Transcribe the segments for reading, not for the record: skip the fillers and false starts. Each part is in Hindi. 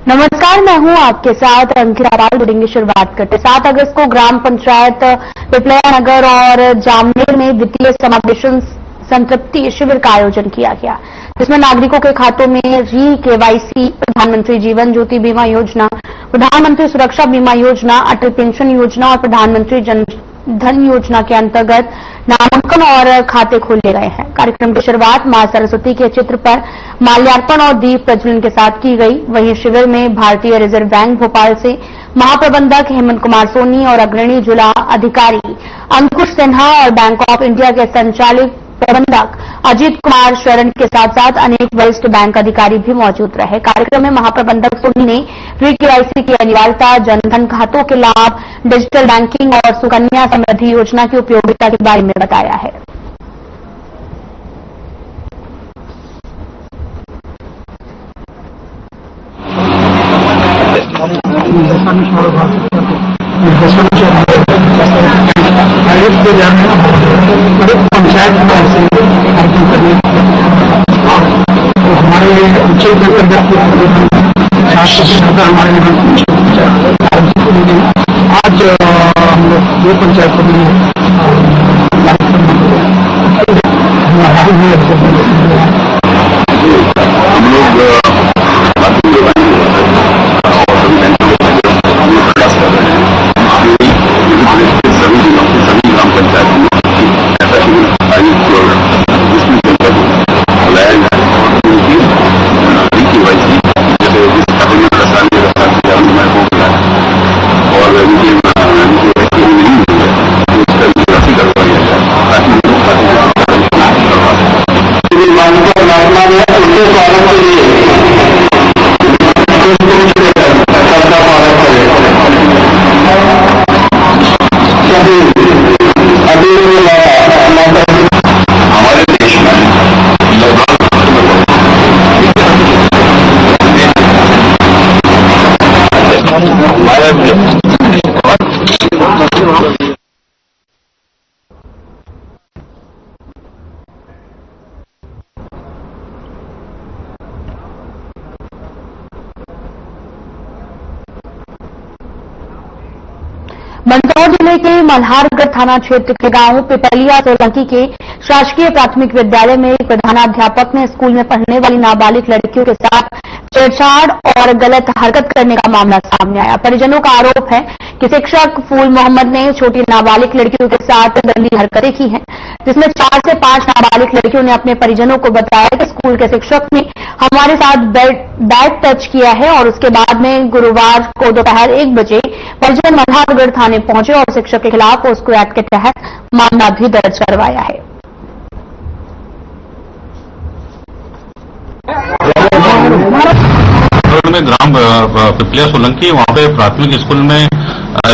नमस्कार, मैं हूं आपके साथ अंकिता पाल। जुड़ेंगे शुरुआत करते 7 अगस्त को ग्राम पंचायत पिपलिया नगर और जामनेर में वित्तीय समावेशन संतृप्ति शिविर का आयोजन किया गया, जिसमें नागरिकों के खातों में केवाईसी, प्रधानमंत्री जीवन ज्योति बीमा योजना, प्रधानमंत्री सुरक्षा बीमा योजना, अटल पेंशन योजना और प्रधानमंत्री जन धन योजना के अंतर्गत नामांकन और खाते खोले गए हैं। कार्यक्रम की शुरुआत मां सरस्वती के चित्र पर माल्यार्पण और दीप प्रज्वलन के साथ की गई। वहीं शिविर में भारतीय रिजर्व बैंक भोपाल से महाप्रबंधक हेमंत कुमार सोनी और अग्रणी जिला अधिकारी अंकुश सिन्हा और बैंक ऑफ इंडिया के संचालित प्रबंधक अजीत कुमार शरण के साथ साथ अनेक वरिष्ठ बैंक अधिकारी भी मौजूद रहे। कार्यक्रम में महाप्रबंधक सोनी ने केवाईसी की अनिवार्यता, जनधन खातों के लाभ, डिजिटल बैंकिंग और सुकन्या समृद्धि योजना की उपयोगिता के बारे में बताया है। पंचायत हमारे अंचल के अंतर्गत हमारे आज हम लोग 2 पंचायत मंदसौर जिले के मल्हारगढ़ थाना क्षेत्र के गांव पिपलिया सोलंकी के शासकीय प्राथमिक विद्यालय में एक प्रधानाध्यापक ने स्कूल में पढ़ने वाली नाबालिग लड़कियों के साथ छेड़छाड़ और गलत हरकत करने का मामला सामने आया। परिजनों का आरोप है कि शिक्षक फूल मोहम्मद ने छोटी नाबालिग लड़कियों के साथ गंदी हरकतें की हैं, जिसमें 4 से 5 नाबालिग लड़कियों ने अपने परिजनों को बताया कि स्कूल के शिक्षक ने हमारे साथ बैड टच किया है और उसके बाद में गुरुवार को दोपहर 1 बजे परिजन मल्हारगढ़ थाने पहुंचे और शिक्षक के खिलाफ पोस्को एक्ट के तहत मामला भी दर्ज करवाया है। में ग्राम पिपलिया सोलंकी, वहाँ पे प्राथमिक स्कूल में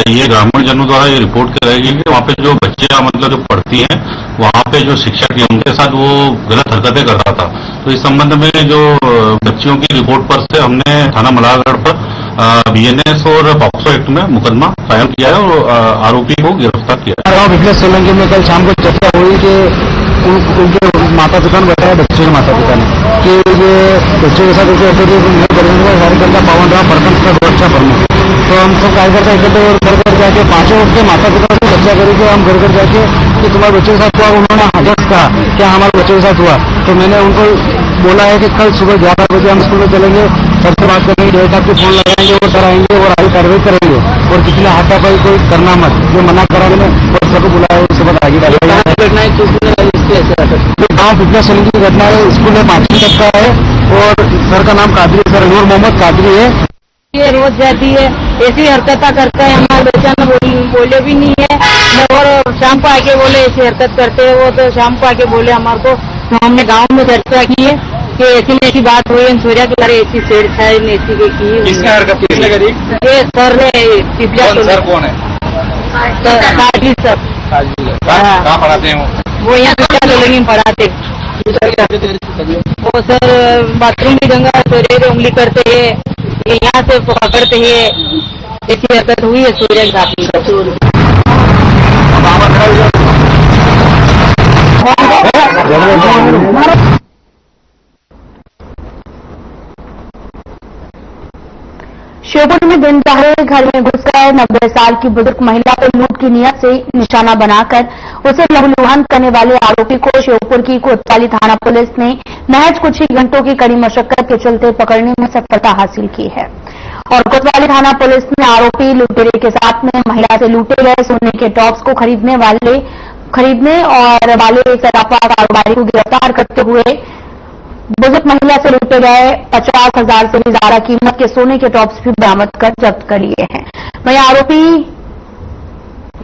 ये ग्रामीण जनों द्वारा ये रिपोर्ट कराई गई कि वहाँ पे जो बच्चियां मतलब जो पढ़ती हैं, वहाँ पे जो शिक्षक है उनके साथ वो गलत हरकतें कर रहा था। तो इस संबंध में जो बच्चियों की रिपोर्ट पर से हमने थाना मल्हारगढ़ पर बीएनएस और पॉक्सो एक्ट में मुकदमा कायम किया है और आरोपी को गिरफ्तार किया है। पिपलिया सोलंकी में कल शाम को चर्चा हुई कि उनके माता पिता ने बताया, बच्चे के माता पिता ने, कि ये बच्चों के साथ ऐसे पावन रहा बर्तन का सुरक्षा करना। तो हम सब कार्यकर्ता इकट्ठे घर घर जाके 5 के माता पिता से चर्चा करी कि हम घर घर जाके कि तुम्हारे बच्चों के साथ हुआ। उन्होंने हजस कहा क्या हमारे बच्चों के साथ हुआ। तो मैंने उनको बोला है कि कल सुबह 11 बजे हम स्कूल में चलेंगे, सबसे बात करेंगे, डेढ़ साहब को फोन लगाएंगे और कराएंगे और आगे कार्रवाई करेंगे और किसी ने हाथापाई कोई करना मत, जो मना कराने और सबको बुलाया उसके बाद आगे डालेंगे। गाँव पिपलिया सोलंकी की घटना है। स्कूल में 5वीं तक का है और सर का नाम कादरी, सर नूर मोहम्मद कादरी है। ये रोज जाती है, ऐसी हरकत करता है। हमारे बच्चा ने बोले भी नहीं है और शाम को आके बोले ऐसी हरकत करते हैं वो, तो शाम को आके बोले हमारे को। तो हमने गांव में चर्चा की है कि ऐसी बात हुई है, सूर्या के बारे ऐसी छेड़छाड़ ऐसी की। किसने हरकत किसने करी? ये सर ने पिपलिया। सर कौन है? कादरी सर। कहाँ पढ़ाते हैं वो यहाँ पिपलिया सोलंकी में पढ़ाते। वो सर बाथरूम की जगह सूर्य की उंगली करते है, यहाँ से पकड़ते हैं, ऐसी हरकत हुई है सूर्य के साथ। सीहोर में दिन दहाड़े घर में घुसकर 90 साल की बुजुर्ग महिला को लूट की नियत से निशाना बनाकर उसे लहूलुहान करने वाले आरोपी को श्योपुर की कोतवाली थाना पुलिस ने महज कुछ ही घंटों की कड़ी मशक्कत के चलते पकड़ने में सफलता हासिल की है। और कोतवाली थाना पुलिस ने आरोपी लुटेरे के साथ में महिला से लूटे गए सोने के टॉप्स को खरीदने और वाले एक सराफा कारोबारी को गिरफ्तार करते हुए बुजुर्ग महिला से लूटे गए 50,000 से भी ज्यादा कीमत के सोने के टॉप्स भी बरामद कर जब्त कर लिए हैं। वहीं आरोपी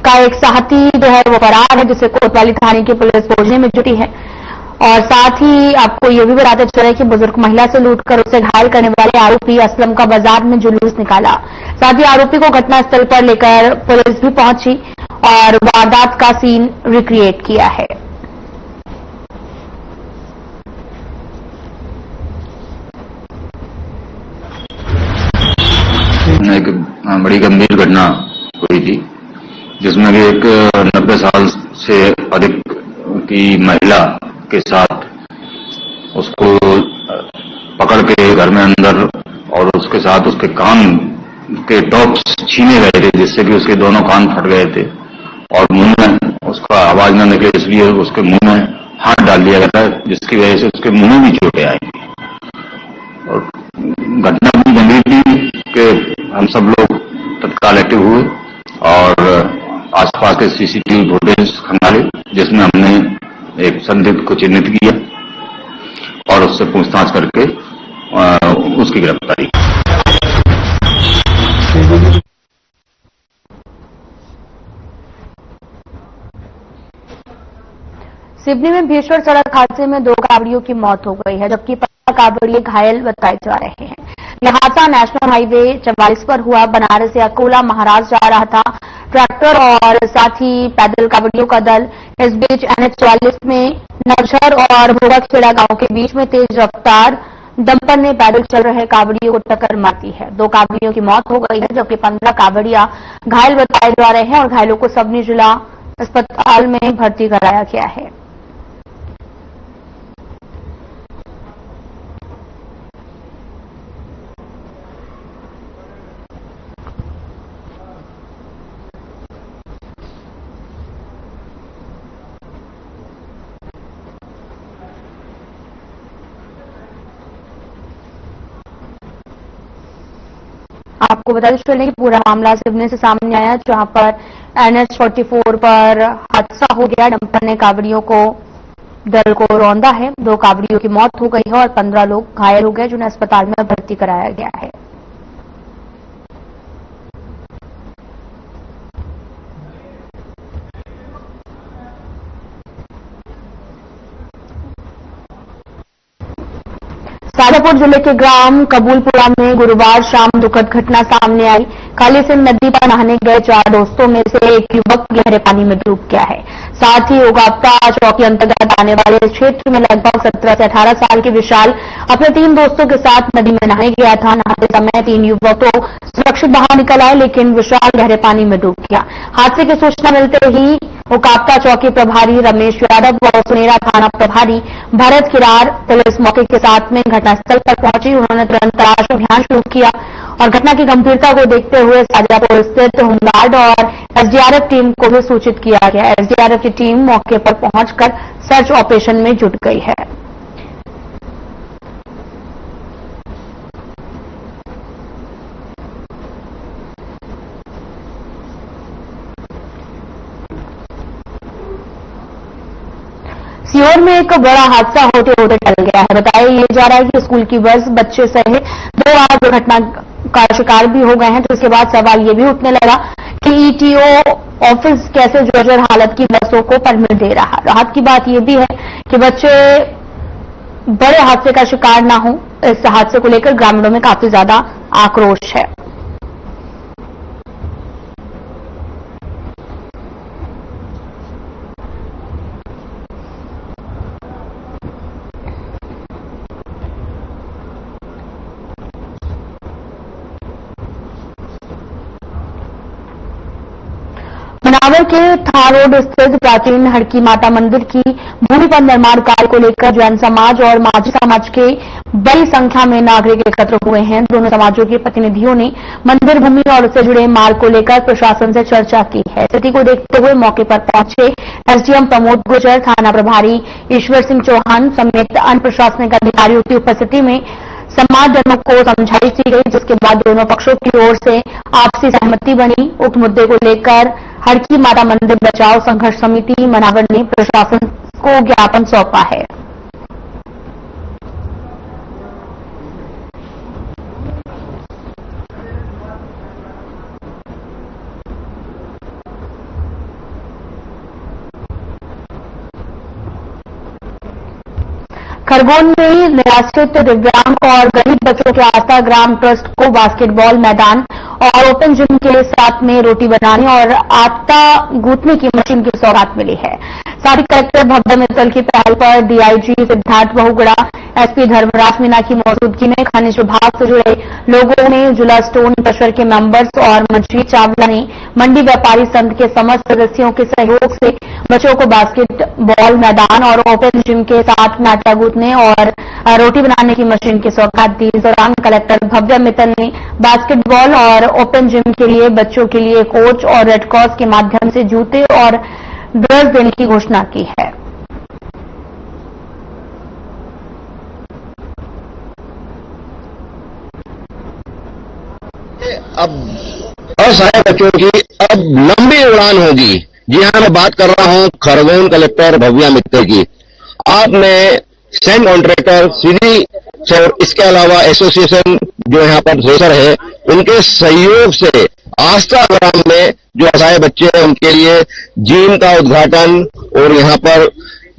का एक साथी जो है वो फरार है, जिसे कोतवाली थाने की पुलिस खोजने में जुटी है। और साथ ही आपको ये भी बताते चले कि बुजुर्ग महिला से लूटकर उसे घायल करने वाले आरोपी असलम का बाजार में जुलूस निकाला। साथ ही आरोपी को घटनास्थल पर लेकर पुलिस भी पहुंची और वारदात का सीन रिक्रिएट किया है। एक बड़ी गंभीर घटना हुई थी, जिसमें भी एक 90 साल से अधिक की महिला के साथ उसको पकड़ के घर में अंदर और उसके साथ उसके कान के टॉप्स छीने गए थे, जिससे कि उसके दोनों कान फट गए थे और मुंह में उसका आवाज न निकले, इसलिए उसके मुंह में हाथ डाल दिया गया था, जिसकी वजह से उसके मुंह में भी चोटें आई। और घटना भी गंभीर थी कि हम सब लोग तत्काल एक्टिव हुए और आसपास के सीसीटीवी फुटेज खंगाले, जिसमें हमने एक संदिग्ध को चिन्हित किया और उससे पूछताछ करके उसकी गिरफ्तारी। सिवनी में भीषण सड़क हादसे में 2 कावड़ियों की मौत हो गई है, जबकि 15 कावड़िए घायल बताए जा रहे हैं। यह हादसा नेशनल हाईवे 44 पर हुआ। बनारस से अकोला महाराज जा रहा था ट्रैक्टर और साथ ही पैदल कावड़ियों का दल। इस बीच NH 44 में नवझर और भोगाखेड़ा गांव के बीच में तेज रफ्तार डंपर ने पैदल चल रहे कावड़ियों को टक्कर मारी है। 2 कावड़ियों की मौत हो गई है, जबकि 15 कावड़िया घायल बताए जा रहे हैं और घायलों को सबनी जिला अस्पताल में भर्ती कराया गया है। आपको बता चलें कि पूरा मामला सिवनी से सामने आया, जहां पर NH 44 पर हादसा हो गया। डंपर ने कावड़ियों को दल को रौंदा है। 2 कावड़ियों की मौत हो गई है और 15 लोग घायल हो गए, जिन्हें अस्पताल में भर्ती कराया गया है। शाजापुर जिले के ग्राम कबूलपुरा में गुरुवार शाम दुखद घटना सामने आई। काली सिंध नदी पर नहाने गए 4 दोस्तों में से एक युवक गहरे पानी में डूब गया है। साथ ही उगापता चौकी अंतर्गत आने वाले इस क्षेत्र में लगभग 17 से 18 साल के विशाल अपने 3 दोस्तों के साथ नदी में नहाने गया था। नहाते समय 3 युवक तो सुरक्षित बाहर निकल आए, लेकिन विशाल गहरे पानी में डूब गया। हादसे की सूचना मिलते ही उकापता चौकी प्रभारी रमेश यादव और सुनेरा थाना प्रभारी भरत किरार पुलिस मौके के साथ में घटनास्थल पर पहुंची। उन्होंने तुरंत तलाश अभियान शुरू किया और घटना की गंभीरता को देखते हुए शाजापुर स्थित होमगार्ड और SDRF टीम को भी सूचित किया गया। SDRF की टीम मौके पर पहुंचकर सर्च ऑपरेशन में जुट गई है। सीहोर में एक बड़ा हादसा होते होते टल गया है। बताया ये जा रहा है कि स्कूल की बस बच्चे सहित 2 और दुर्घटना का शिकार भी हो गए हैं। तो इसके बाद सवाल ये भी उठने लगा कि ETO ऑफिस कैसे जर्जर हालत की बसों को परमिट दे रहा। राहत की बात यह भी है कि बच्चे बड़े हादसे का शिकार ना हो। इस हादसे को लेकर ग्रामीणों में काफी ज्यादा आक्रोश है। बिलावर के थार रोड स्थित प्राचीन हड़की माता मंदिर की भूमि पर निर्माण कार्य को लेकर जैन समाज और माझी समाज के बड़ी संख्या में नागरिक एकत्र हुए हैं। दोनों समाजों के प्रतिनिधियों ने मंदिर भूमि और उससे जुड़े माल को लेकर प्रशासन से चर्चा की है। स्थिति को देखते हुए मौके पर पहुंचे एसडीएम प्रमोद गुर्जर, थाना प्रभारी ईश्वर सिंह चौहान समेत अन्य प्रशासनिक अधिकारियों की उपस्थिति में समाजजनों को समझाइश दी गई, जिसके बाद दोनों पक्षों की ओर से आपसी सहमति बनी। उक्त मुद्दे को लेकर हड़की माता मंदिर बचाओ संघर्ष समिति मनावर ने प्रशासन को ज्ञापन सौंपा है। खरगोन में निराश्रित दिव्यांग और गरीब बच्चों के आस्था ग्राम ट्रस्ट को बास्केटबॉल मैदान और ओपन जिम के साथ में रोटी बनाने और आटा गूंथने की मशीन की सौगात मिली है। साथ ही कलेक्टर भव्य मित्तल की पहल पर डीआईजी सिद्धार्थ बहुगुड़ा, एसपी धर्मराज मीना की मौजूदगी में खनिज विभाग से जुड़े लोगों ने, जिला स्टोन क्रशर के मेंबर्स और मंजीत चावला ने मंडी व्यापारी संघ के समस्त सदस्यों के सहयोग से बच्चों को बास्केटबॉल मैदान और ओपन जिम के साथ में आटा गूंथने और रोटी बनाने की मशीन की सौगात दी। इस दौरान कलेक्टर भव्य मित्तल ने बास्केटबॉल और ओपन जिम के लिए बच्चों के लिए कोच और रेड क्रॉस के माध्यम से जूते और ड्रेस देने की घोषणा की है। अब असहाय बच्चों की अब लंबी उड़ान होगी। जी हाँ, मैं बात कर रहा हूं खरगोन कलेक्टर भव्या मित्तल की। आपने सेंड कॉन्ट्रैक्टर सीधी और इसके अलावा एसोसिएशन जो यहाँ पर थ्रेसर है, उनके सहयोग से आस्था ग्राम में जो असहाय बच्चे हैं उनके लिए जिम का उद्घाटन और यहाँ पर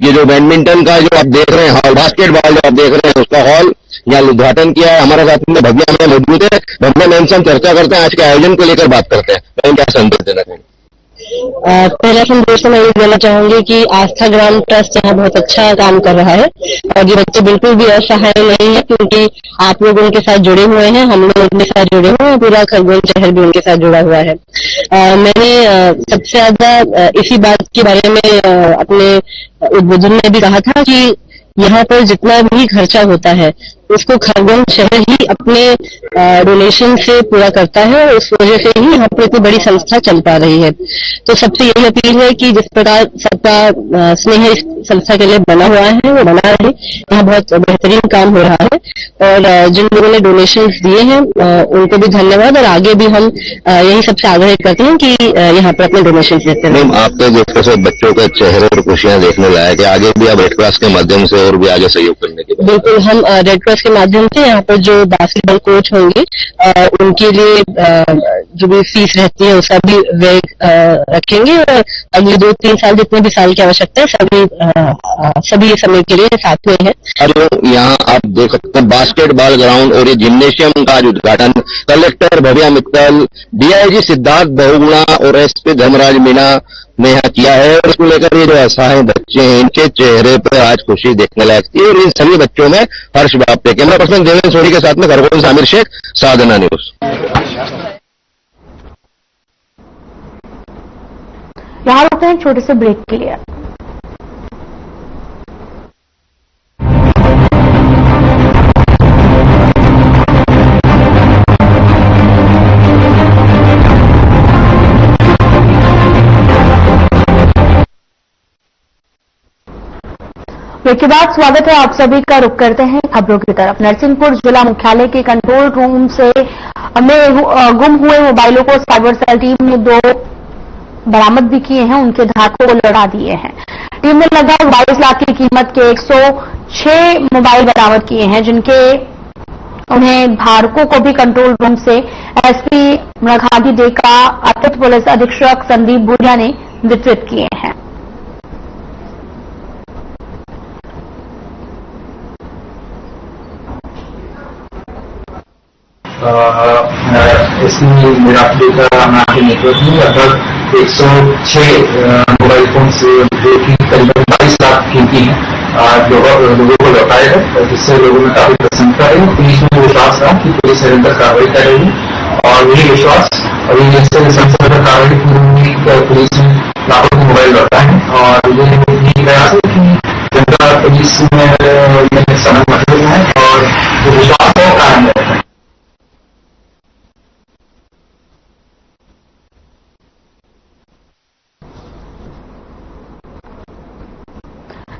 ये जो बैडमिंटन का जो आप देख रहे हैं हॉल, बास्केटबॉल जो आप देख रहे हैं उसका हॉल यहाँ उद्घाटन किया है। हमारे साथ में भव्या में मौजूद है। भव्या मैम से हम चर्चा करते हैं, आज के आयोजन को लेकर बात करते हैं। मैं क्या संदेश देना चाहूँगा? पहला संदेश मैं ये देना चाहूंगी कि आस्था ग्राम ट्रस्ट यहाँ बहुत अच्छा काम कर रहा है और ये बच्चे बिल्कुल भी असहाय नहीं है, क्योंकि आप लोग उनके साथ जुड़े हुए हैं, हम लोग उनके साथ जुड़े हुए हैं, पूरा खरगोन शहर भी उनके साथ जुड़ा हुआ है। मैंने सबसे ज्यादा इसी बात के बारे में अपने उद्बोधन में भी कहा था कि यहाँ पर जितना भी खर्चा होता है उसको खरगोन शहर ही अपने डोनेशन से पूरा करता है और उस वजह से ही यहाँ पर इतनी बड़ी संस्था चल पा रही है। तो सबसे यही अपील है कि जिस प्रकार सबका स्नेह इस संस्था के लिए बना हुआ है वो बना रहे। यहाँ बहुत बेहतरीन काम हो रहा है और जिन लोगों ने डोनेशन दिए हैं उनको भी धन्यवाद और आगे भी हम यही सबसे आग्रह करते हैं कि यहाँ पर अपने डोनेशन देते हैं। मैम, आपके जैसे बच्चों के चेहरे और खुशियां देखने लायक है, आगे भी आप रेड क्रॉस के माध्यम से और भी आगे सहयोग करने के? बिल्कुल, हम रेड क्रॉस के माध्यम से यहाँ पर जो बास्केटबॉल कोच होंगे उनके लिए जो भी फीस रहती है उसका भी व्यय रखेंगे और अगले 2-3 साल जितने भी साल की आवश्यकता है सभी समय के लिए साथ में है। अरे यहाँ आप देख सकते हैं बास्केटबॉल ग्राउंड और ये जिम्नेशियम का उद्घाटन कलेक्टर भव्या मित्तल, डीआईजी सिद्धार्थ बहुगुणा और एसपी धर्मराज मीना ने यहाँ किया है। और इसको लेकर ये जो असहाय बच्चे हैं इनके चेहरे पर आज खुशी देखने लायक थी और इन सभी बच्चों में हर्ष व्याप्त। कैमरा पर्सन देवेंद्र सोनी के साथ में खरगोन से आमिर शेख, साधना न्यूज। यहाँ रुकते हैं छोटे से ब्रेक के लिए। ब्रेक के बाद स्वागत है आप सभी का। रुक करते हैं खबरों की तरफ। नरसिंहपुर जिला मुख्यालय के कंट्रोल रूम से गुम हुए मोबाइलों को साइबर सेल टीम ने 2 बरामद भी किए हैं, उनके धारकों को लौटा दिए हैं। टीम ने लगभग 22 लाख की कीमत के 106 मोबाइल बरामद किए हैं, जिनके उन्हें धारकों को भी कंट्रोल रूम से एसपी मृगांकी डेका, अतिरिक्त पुलिस अधीक्षक संदीप भूरिया ने वितरित किए हैं। इसमें मिराकली का हमारे नेटवर्क में लगभग 106 मोबाइल फोन जो कि करीबन 22 लाख कीमती है लोगों को लौटाए है, जिससे लोगों में काफी प्रसन्नता है। पुलिस में विश्वास रहा कि पुलिस निरंतर कार्रवाई कर रही है और मुझे विश्वास और ये इससे सबसे बड़ा कारण कि पुलिस ने लाखों को मोबाइल लौटा है और ये प्रयास है कि जनता पुलिस में समय मौजूद है और जो विश्वास है वो कायम रहता है।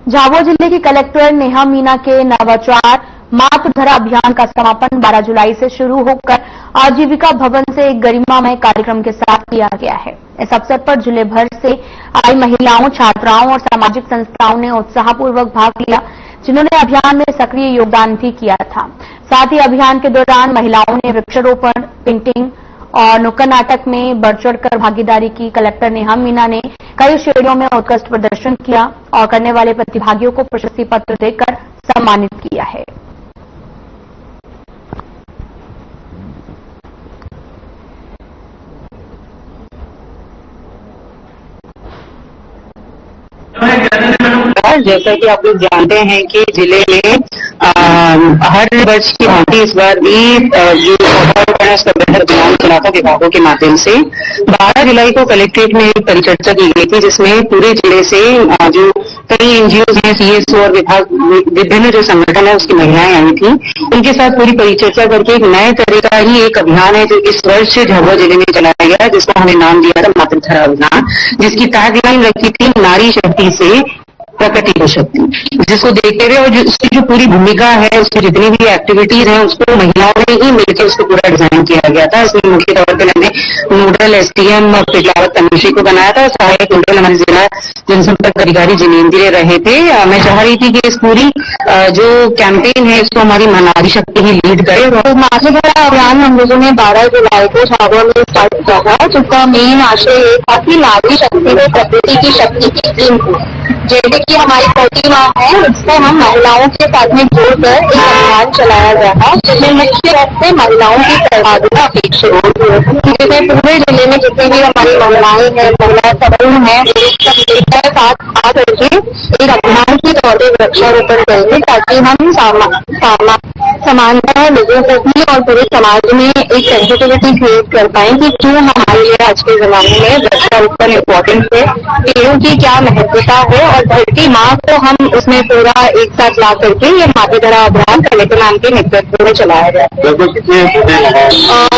झाबुआ जिले की कलेक्टर नेहा मीना के नवाचार मातृधरा अभियान का समापन 12 जुलाई से शुरू होकर आजीविका भवन से एक गरिमामय कार्यक्रम के साथ किया गया है। इस अवसर पर जिले भर से आई महिलाओं, छात्राओं और सामाजिक संस्थाओं ने उत्साहपूर्वक भाग लिया, जिन्होंने अभियान में सक्रिय योगदान भी किया था। साथ ही अभियान के दौरान महिलाओं ने वृक्षारोपण, पेंटिंग और नुक्कड़ नाटक में बढ़ चढ़कर भागीदारी की। कलेक्टर नेहा मीना ने कई श्रेणियों में उत्कृष्ट प्रदर्शन किया और करने वाले प्रतिभागियों को प्रशस्ति पत्र देकर सम्मानित किया है। जैसा कि आप लोग जानते हैं कि जिले में हर वर्ष की भांति इस बार भी जो पौधारोपण उसका बेहतर अभियान चला था विभागों के माध्यम से 12 जुलाई को कलेक्ट्रेट में एक परिचर्चा की गई थी, जिसमें पूरे जिले से जो कई एनजीओ हैं, सीएसओ और विभाग विभिन्न जो संगठन है उसकी महिलाएं आई थी। उनके साथ पूरी परिचर्चा करके एक नए तरह का ही एक अभियान है जो इस वर्ष झाबुआ जिले में चलाया गया, जिसको हमने नाम दिया था मातृधरा अभियान, जिसकी टैगलाइन रखी थी नारी शक्ति से प्रकृति की शक्ति, जिसको देखते हुए और उसकी जो पूरी भूमिका है, उसकी जितनी भी एक्टिविटीज हैं, उसको महिलाओं ने ही मिलकर उसको पूरा डिजाइन किया गया था। इसमें मुख्य तौर पर मैंने नोडल एसडीएम पिलावत तनुश्री को बनाया था, सहायक नोडल हमारे जिला जनसंपर्क अधिकारी जिनेंद्र रहे थे। मैं चाह रही थी कि इस पूरी जो कैंपेन है इसको हमारी नारी शक्ति ही लीड करे। तो मातृधरा अभियान हम लोगों ने 12 जुलाई को झाबुआ में स्टार्ट किया था, जिसका मेन आशय ये था कि नारी शक्ति में प्रकृति की शक्ति की थीम को, जैसे कि हमारी प्रतिमा है उसको हम महिलाओं के साथ में जोड़कर एक अभियान चलाया गया था, जिसमें मुख्य रूप से महिलाओं की सहभागिता अपेक्षित है। जिसमें पूरे जिले में जितनी भी हमारी महिलाएं हैं, महिला समूह है, सब साथ आ करके एक अभियान के तौर पर वृक्षारोपण करेंगे, ताकि हम समानता लोगों को भी और पूरे समाज में एक सेंसिटिविटी क्रिएट कर पाए कि क्यों हमारे लिए आज के जमाने में वृक्षारोपण इम्पोर्टेंट है, पेड़ों की क्या महत्वता है और धरती माँ को हम उसमें पूरा एक साथ ला करके ये मातृधरा अभियान कलेक्टर नाम के नेतृत्व में चलाया गया।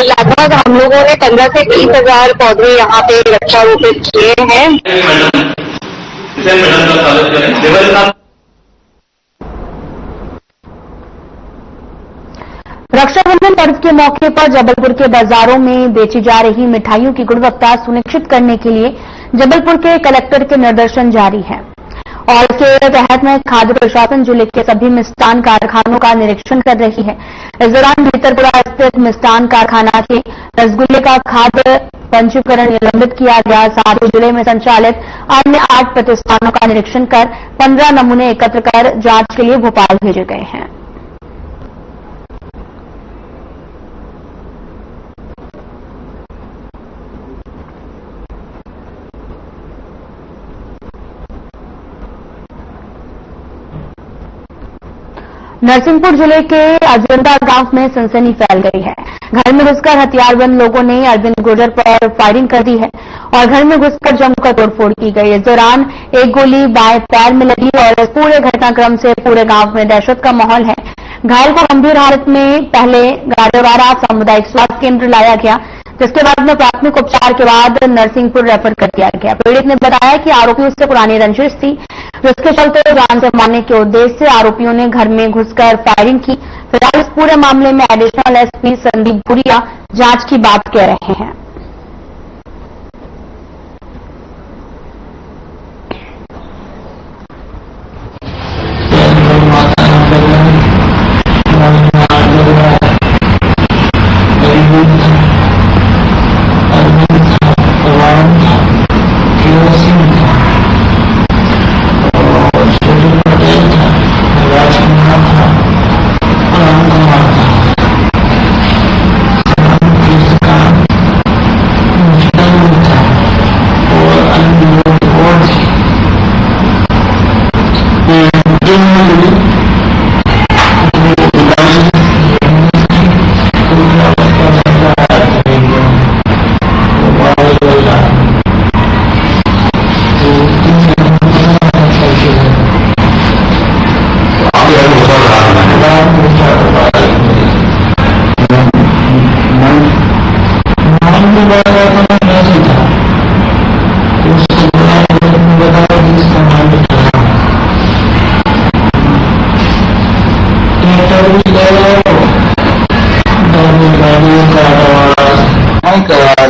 लगभग हम लोगों ने 15 से 20 हजार पौधे यहाँ पे वृक्षारोपित किए हैं। रक्षाबंधन पर्व के मौके पर जबलपुर के बाजारों में बेची जा रही मिठाइयों की गुणवत्ता सुनिश्चित करने के लिए जबलपुर के कलेक्टर के निर्देशन जारी हैं और इसके तहत में खाद्य प्रशासन जिले के सभी मिष्ठान कारखानों का निरीक्षण कर रही है। इस दौरान भीतरपुरा स्थित मिष्ठान कारखाना के रसगुल्ले का खाद्य पंजीकरण निलंबित किया गया। साथ ही जिले में संचालित अन्य 8 प्रतिष्ठानों का निरीक्षण कर 15 नमूने एकत्र कर जांच के लिए भोपाल भेजे गए हैं। नरसिंहपुर जिले के अजंता गांव में सनसनी फैल गई है। घर में घुसकर हथियारबंद लोगों ने अरविंद गुर्जर पर फायरिंग कर दी है और घर में घुसकर जमकर तोड़फोड़ की गई। इस दौरान एक गोली बाएं पैर में लगी और इस पूरे घटनाक्रम से पूरे गांव में दहशत का माहौल है। घायल को गंभीर हालत में पहले गाड़ेवाड़ा सामुदायिक स्वास्थ्य केंद्र लाया गया, जिसके बाद में प्राथमिक उपचार के बाद नरसिंहपुर रेफर कर दिया गया। पीड़ित ने बताया कि आरोपियों से पुरानी रंजिश थी, जिसके चलते जान से मारने के उद्देश्य से आरोपियों ने घर में घुसकर फायरिंग की। फिलहाल इस पूरे मामले में एडिशनल एसपी संदीप भूरिया जांच की बात कह रहे हैं।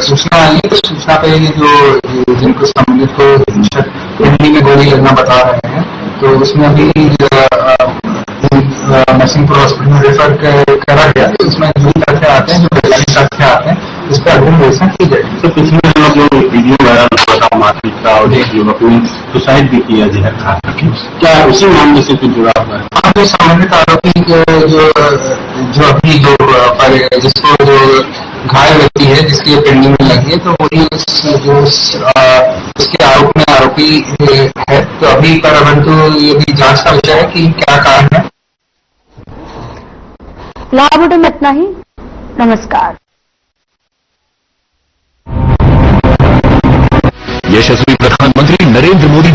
सूचना आई है, तो सूचना पे ये जो जिनको संबंधित को पिंडली में गोली लगना बता रहे हैं, तो उसमें अभी नरसिंहपुर हॉस्पिटल में रेफर करा गया। तो इसमें जो तथ्य आते हैं, जो वैज्ञानिक तथ्य आते हैं, इस पर अग्रिम व्यवस्था की जाएगी। तो पिछले दिनों जो वीडियो वायरल हुआ था मारपीट का और एक युवक ने सुसाइड भी किया जहर खा करके, क्या उसी मामले से कुछ जुड़ा हुआ है? हाँ, जो संबंधित आरोपी जो अभी जिसको जो घायल व्यक्ति है, जिसकी पेंडिंग में लगी है, तो वही उसके आरोप में आरोपी है। तो अभी परंतु ये भी जांच का विषय है कि क्या कारण है। लाभ में इतना ही। नमस्कार। यशस्वी प्रधानमंत्री नरेंद्र मोदी जी